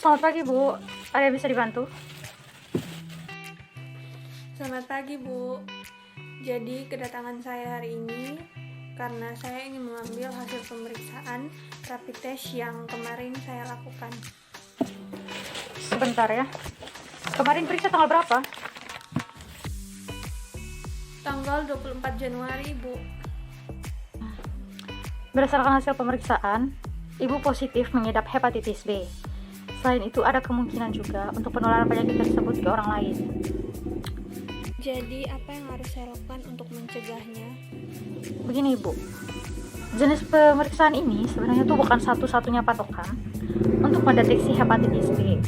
Selamat pagi, Bu. Ada yang bisa dibantu? Selamat pagi, Bu. Jadi kedatangan saya hari ini karena saya ingin mengambil hasil pemeriksaan rapid test yang kemarin saya lakukan. Sebentar ya. Kemarin periksa tanggal berapa? Tanggal 24 Januari, Bu. Berdasarkan hasil pemeriksaan, Ibu positif mengidap hepatitis B. Selain itu, ada kemungkinan juga untuk penularan penyakit tersebut ke orang lain. Jadi apa yang harus saya lakukan untuk mencegahnya? Begini, Ibu. Jenis pemeriksaan ini sebenarnya itu bukan satu-satunya patokan untuk mendeteksi hepatitis B.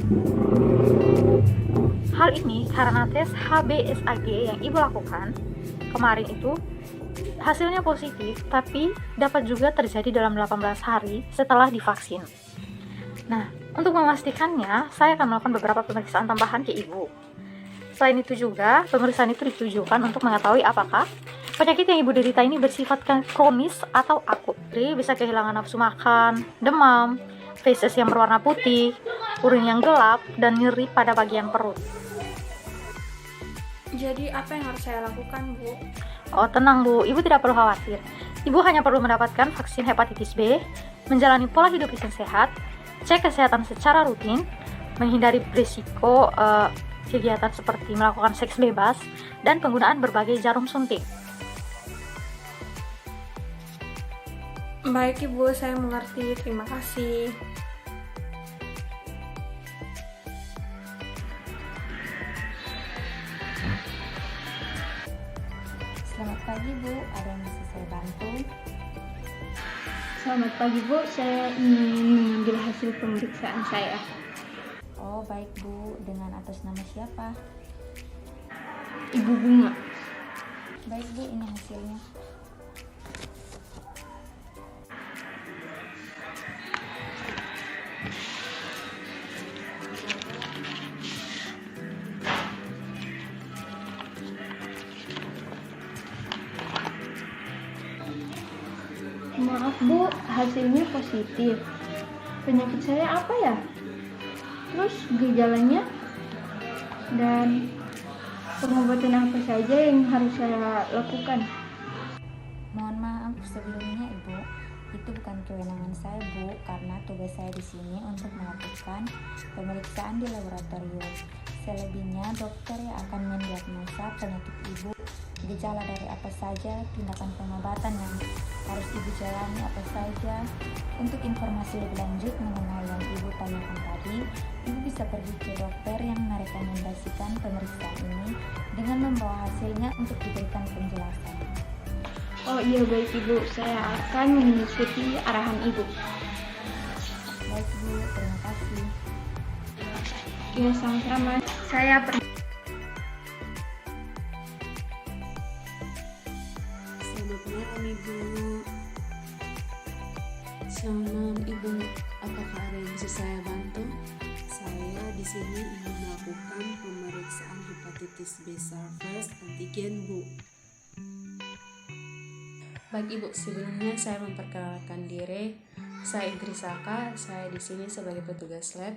Hal ini karena tes HbSAg yang Ibu lakukan kemarin itu hasilnya positif, tapi dapat juga terjadi dalam 18 hari setelah divaksin. Nah, untuk memastikannya, saya akan melakukan beberapa pemeriksaan tambahan ke Ibu. Selain itu juga, pemeriksaan itu ditujukan untuk mengetahui apakah penyakit yang Ibu derita ini bersifat kronis atau akut. Jadi bisa kehilangan nafsu makan, demam, feses yang berwarna putih, urin yang gelap, dan nyeri pada bagian perut. Jadi apa yang harus saya lakukan, Bu? Oh, tenang, Bu. Ibu tidak perlu khawatir. Ibu hanya perlu mendapatkan vaksin hepatitis B, menjalani pola hidup yang sehat, cek kesehatan secara rutin, menghindari berisiko kegiatan seperti melakukan seks bebas, dan penggunaan berbagai jarum suntik. Baik, Ibu, saya mengerti. Terima kasih. Selamat pagi, Bu. Ada yang bisa saya bantu? Selamat pagi, Bu. Saya ingin mengambil hasil pemeriksaan saya. Oh, baik, Bu. Dengan atas nama siapa? Ibu Bunga. Baik, Bu. Ini hasilnya. Maaf, Bu. Hasilnya positif. Penyakit saya apa ya? Terus gejalanya? Dan pengobatan apa saja yang harus saya lakukan? Mohon maaf sebelumnya, Ibu. Itu bukan kewenangan saya, Bu, karena tugas saya di sini untuk melakukan pemeriksaan di laboratorium. Selebihnya, dokter yang akan mendiagnosa penyakit Ibu, gejala dari apa saja, tindakan pengobatan yang harus Ibu jalani apa saja. Untuk informasi lebih lanjut mengenai yang Ibu tanyakan tadi, Ibu bisa pergi ke dokter yang merekomendasikan pemeriksaan ini dengan membawa hasilnya untuk diberikan penjelasan. Oh iya, baik, Ibu. Saya akan mengikuti arahan Ibu. Baik, Bu, terima kasih. Ya, sama-sama. Saya Selamat malam, Ibu. Shalom, Ibu. Apakah ada yang bisa saya bantu? Saya di sini ingin melakukan pemeriksaan hepatitis B surface antigen, Bu. Baik, Ibu. Sebelumnya saya memperkenalkan diri. Saya Idrisaka. Saya di sini sebagai petugas lab.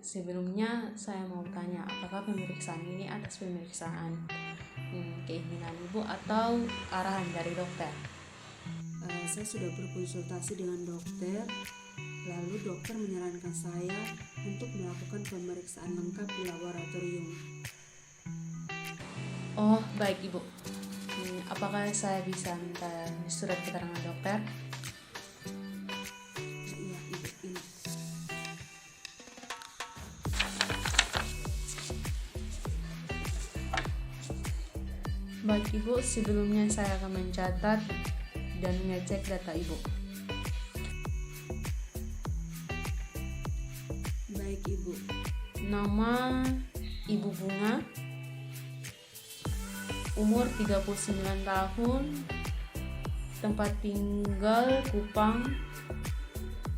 Sebelumnya saya mau tanya, apakah pemeriksaan ini atas pemeriksaan keinginan Ibu atau arahan dari dokter? Saya sudah berkonsultasi dengan dokter, lalu dokter menyarankan saya untuk melakukan pemeriksaan lengkap di laboratorium. Oh, baik, Ibu. Apakah saya bisa minta surat keterangan dokter? Iya, Ibu, ini. Baik, Ibu, sebelumnya saya akan mencatat dan mengecek data Ibu. Baik, Ibu. Nama Ibu Bunga, umur 39 tahun, tempat tinggal Kupang,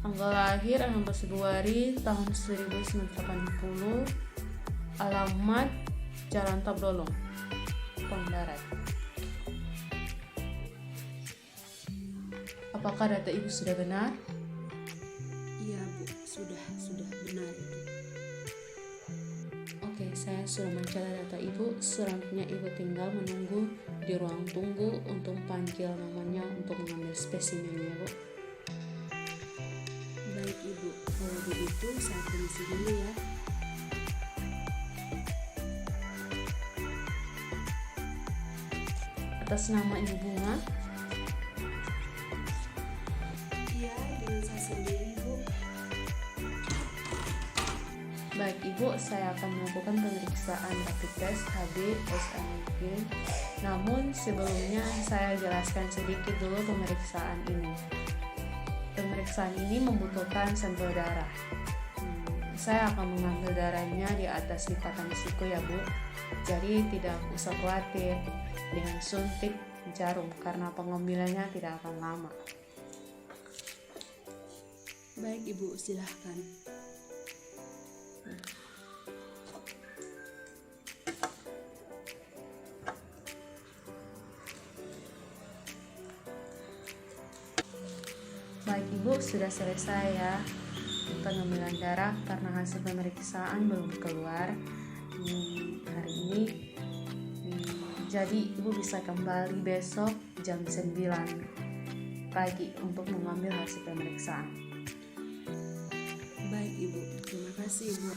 tanggal lahir 16 Februari tahun 1980, alamat Jalan Tablolong, Kupang Barat. Apakah data Ibu sudah benar? Iya, Bu, sudah benar, Ibu. sudah mencari data ibu, selanjutnya ibu tinggal menunggu di ruang tunggu untuk panggil namanya untuk mengambil spesimennya, Bu. Baik ibu, kalau begitu saya permisi dulu ya. Atas nama Ibu Bunga. Iya, dengan saya sendiri Bu. Baik Ibu, saya akan melakukan pemeriksaan rapid test HB SAG. Namun sebelumnya saya jelaskan sedikit dulu pemeriksaan ini. Pemeriksaan ini membutuhkan sampel darah. Saya akan mengambil darahnya di atas lipatan siku ya Bu. Jadi tidak usah khawatir dengan suntik jarum karena pengambilannya tidak akan lama. Baik ibu, silahkan. Baik Ibu, sudah selesai ya pengambilan darah karena hasil pemeriksaan belum keluar hari ini. Jadi Ibu bisa kembali besok jam 9 pagi untuk mengambil hasil pemeriksaan. Baik ibu, terima kasih ibu.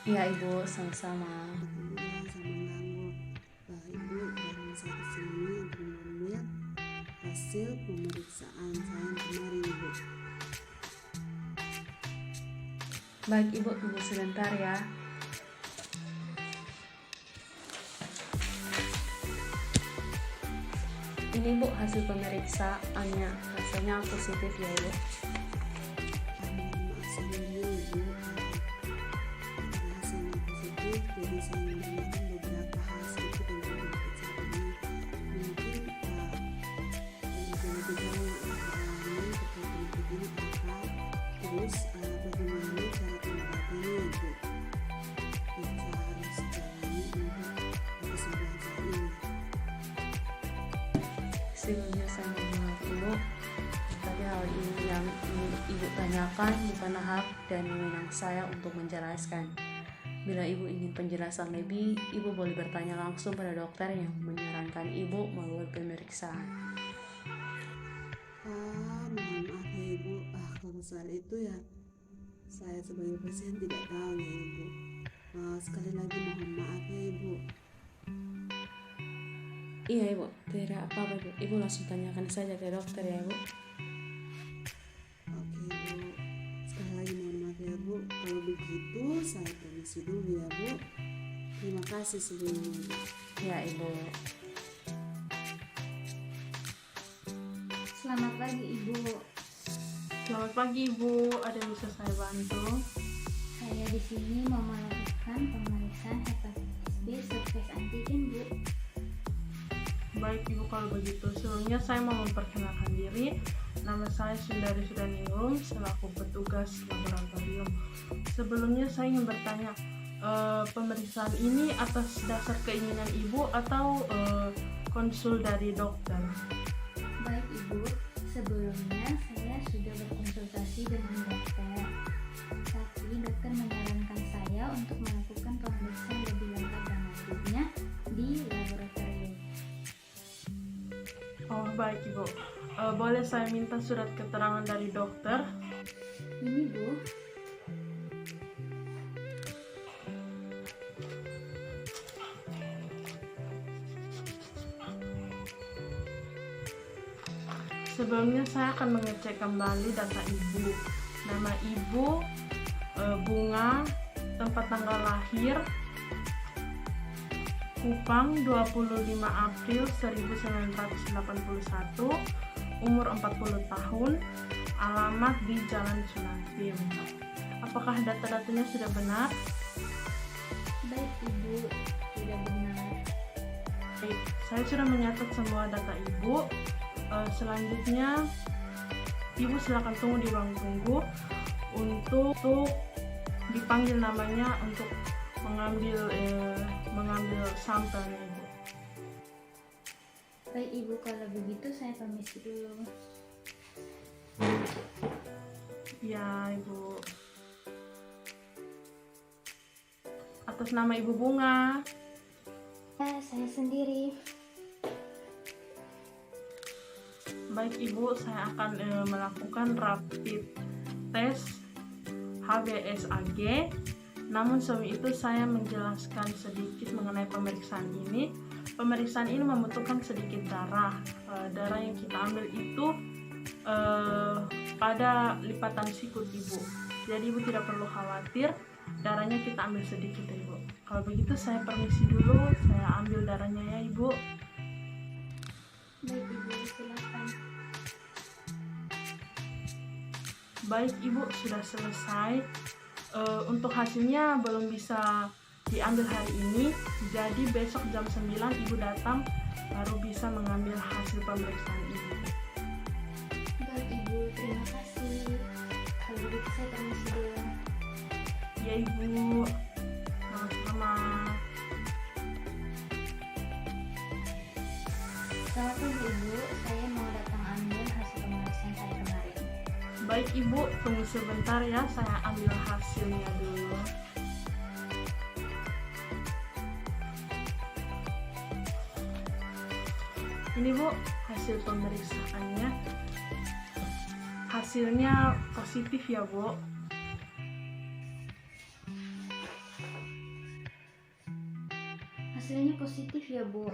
Iya Ibu, sama-sama. Sama mengganggu. Ibu baru saya kesini untuk mengambil hasil pemeriksaan saya yang kemarin ibu. Baik Ibu, tunggu sebentar ya. Ini Bu hasil pemeriksaannya, hasilnya positif ya Ibu. Maaf sebelumnya ibu, karena hasilnya positif, jadi saya menanyakan beberapa hal sedikit tentang pemeriksaan ini. Mungkin gejala-gejala yang ibu alami terkait penyakit ini apa, terus bagaimana cara pengobatannya ibu yang saya harus jalani untuk kesembuhan saya ini. Sebelumnya saya mohon maaf Ibu, tadi hal ini yang Ibu tanyakan bukan hak dan wewenang saya untuk menjelaskan. Bila Ibu ingin penjelasan lebih, Ibu boleh bertanya langsung pada dokter yang menyarankan Ibu melalui pemeriksaan. Mohon maaf ya ibu, kalau soal itu ya saya sebagai pasien tidak tahu ya ibu. Sekali lagi mohon maaf ya ibu. Iya Ibu, tidak apa-apa Bu. Ibu langsung tanyakan saja ke dokter ya Ibu. Oke ibu, sekali lagi mohon maaf ya bu. Kalau begitu saya permisi dulu ya bu. Terima kasih sebelumnya bu. Ya Ibu. Selamat pagi Ibu. Selamat pagi Ibu, ada yang bisa saya bantu? Saya di sini mau melakukan pemeriksaan hepatitis B surface antigen Bu. Baik Ibu, kalau begitu sebelumnya saya mau memperkenalkan diri. Nama saya Sundari Sudaningrum selaku petugas laboratorium. Sebelumnya saya ingin bertanya, pemeriksaan ini atas dasar keinginan Ibu atau konsul dari dokter? Baik Ibu, sebelumnya saya sudah berkonsultasi dengan dokter. Tapi dokter menyarankan saya untuk melakukan pemeriksaan lebih lengkap dan lanjutnya di laboratorium. Oh baik Ibu, boleh saya minta surat keterangan dari dokter? Ini Bu. Sebelumnya saya akan mengecek kembali data Ibu. Nama Ibu Bunga, tempat tanggal lahir Kupang 25 April 1981, umur 40 tahun, alamat di Jalan Sulantim. Apakah data-datanya sudah benar? Baik Ibu, sudah benar. Baik, saya sudah menyatat semua data Ibu. Selanjutnya Ibu silakan tunggu di ruang tunggu untuk dipanggil namanya untuk mengambil sampelnya Ibu. Baik Ibu, kalau begitu saya permisi dulu. Ya Ibu. Atas nama Ibu Bunga. Saya sendiri. Baik Ibu, saya akan melakukan rapid test HBsAg. Namun sebelum itu saya menjelaskan sedikit mengenai pemeriksaan ini. Pemeriksaan ini membutuhkan sedikit darah. Darah yang kita ambil itu pada lipatan sikut Ibu. Jadi Ibu tidak perlu khawatir, darahnya kita ambil sedikit ya Ibu. Kalau begitu saya permisi dulu, saya ambil darahnya ya Ibu. Baik Ibu, silakan. Baik Ibu, sudah selesai. Untuk hasilnya belum bisa diambil hari ini, jadi besok jam 9 Ibu datang baru bisa mengambil hasil pemeriksaan ini. Baik Ibu, terima kasih. Kalau begitu saya permisi dulu. Ya Ibu, sama-sama. Selamat pagi Ibu, saya mau datang ambil hasil pemeriksaan saya kemarin. Baik Ibu, tunggu sebentar ya, saya ambil hasilnya dulu. Ini Bu, hasil pemeriksaannya. Hasilnya positif ya Bu. Hasilnya positif ya Bu.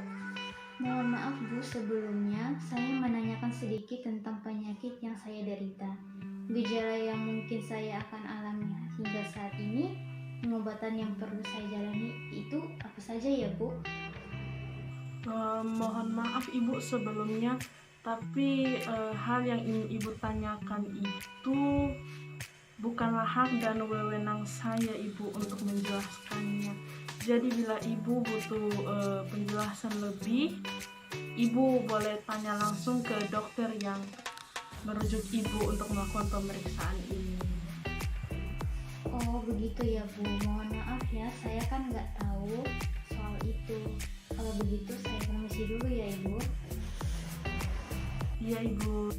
Mohon maaf Bu, sebelumnya saya menanyakan sedikit tentang penyakit yang saya derita. Gejala yang mungkin saya akan alami hingga saat ini, pengobatan yang perlu saya jalani itu apa saja ya Bu? Mohon maaf Ibu sebelumnya, tapi hal yang ingin Ibu tanyakan itu bukanlah hak dan wewenang saya Ibu untuk menjelaskannya. Jadi bila Ibu butuh penjelasan lebih, Ibu boleh tanya langsung ke dokter yang merujuk Ibu untuk melakukan pemeriksaan ini. Oh begitu ya Bu, mohon maaf ya, saya kan nggak tahu soal itu. Kalau begitu saya permisi dulu ya Ibu. Iya Ibu.